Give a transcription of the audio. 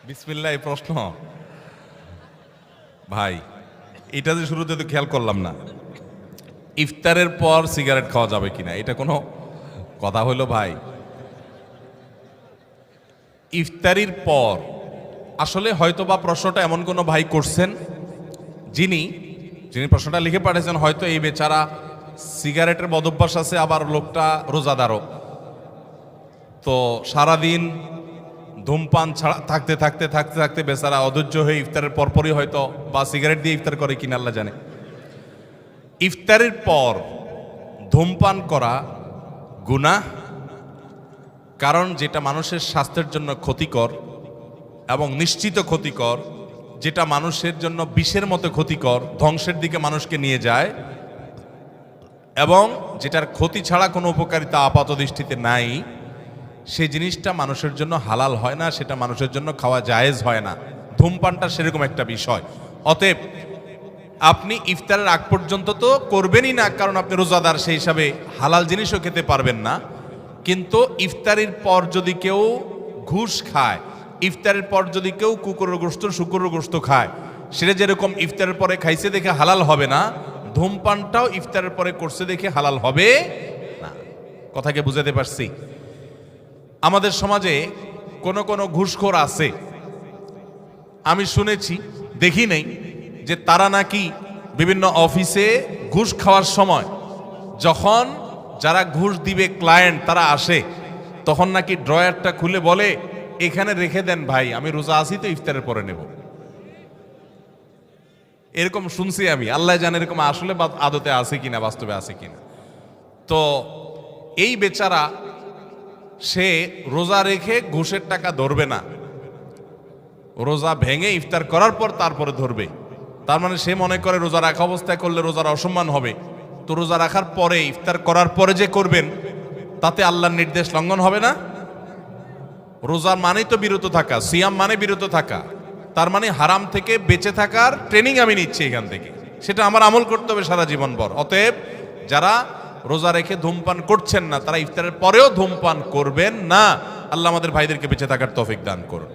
বিসমিল্লাহ এই প্রশ্ন ভাই, এটা যে শুরুতে তো খেয়াল করলাম না, ইফতারের পর সিগারেট খাওয়া যাবে কিনা, এটা কোনো কথা হলো ভাই? ইফতারির পর আসলে হয়তো বা প্রশ্নটা এমন কোনো ভাই করছেন যিনি প্রশ্নটা লিখে পাঠিয়েছেন, হয়তো এই বেচারা সিগারেটের বদভ্যাস আছে, আবার লোকটা রোজাদারও, তো সারাদিন ধূমপান ছাড়া থাকতে থাকতে থাকতে থাকতে বেচারা অধৈর্য হয়ে ইফতারের পরপরই হয়তো বা সিগারেট দিয়ে ইফতার করে কিনা আল্লাহ জানে। ইফতারের পর ধূমপান করা গুনাহ, কারণ যেটা মানুষের স্বাস্থ্যের জন্য ক্ষতিকর এবং নিশ্চিত ক্ষতিকর, যেটা মানুষের জন্য বিষের মতো ক্ষতিকর, ধ্বংসের দিকে মানুষকে নিয়ে যায়, এবং যেটার ক্ষতি ছাড়া কোনো উপকারিতা আপাত দৃষ্টিতে নাই, সেই জিনিসটা মানুষের জন্য হালাল হয় না, সেটা মানুষের জন্য খাওয়া জায়েজ হয় না। ধূমপানটা সেরকম একটা বিষয়। অতএব আপনি ইফতারের আগ পর্যন্ত তো করবেনই না, কারণ আপনি রোজাদার, সেই হিসাবে হালাল জিনিসও খেতে পারবেন না। কিন্তু ইফতারির পর যদি কেউ ঘুষ খায়, ইফতারের পর যদি কেউ কুকুরের গোশত শুকুরের গোশত খায়, সেটা যেরকম ইফতারের পরে খাইছে দেখে হালাল হবে না, ধূমপানটাও ইফতারের পরে করছে দেখে হালাল হবে না। কথাকে বুঝাতে পারছি? আমাদের সমাজে কোনো কোনো ঘুষখোর আছে, আমি শুনেছি, দেখি নেই, যে তারা নাকি বিভিন্ন অফিসে ঘুষ খাওয়ার সময় যখন যারা ঘুষ দিবে ক্লায়েন্ট তারা আসে, তখন নাকি ড্রয়ারটা খুলে বলে, এখানে রেখে দেন ভাই, আমি রোজা আছি তো ইফতারের পরে নেব। এরকম শুনছি আমি, আল্লাহ জানে এরকম আসলে আদতে আছে কিনা, বাস্তবে আছে কিনা। তো এই বেচারা সে রোজা রেখে ঘুষের টাকা ধরবে না, রোজা ভেঙে ইফতার করার পর তারপরে ধরবে। তার মানে সে মনে করে রোজা রাখা অবস্থায় করলে রোজার অসম্মান হবে, তো রোজা রাখার পরে ইফতার করার পরে যে করবেন তাতে আল্লাহর নির্দেশ লঙ্ঘন হবে না। রোজার মানেই তো বিরত থাকা, সিয়াম মানে বিরত থাকা, তার মানে হারাম থেকে বেঁচে থাকার ট্রেনিং আমি নিচ্ছি এখান থেকে, সেটা আমার আমল করতে হবে সারা জীবন ভর। অতএব যারা রোজা রেখে ধূমপান করছেন না, তারা ইফতারের পরেও ধূমপান করবেন না। আল্লাহ আমাদের ভাইদেরকে বেঁচে থাকার তৌফিক দান করুন।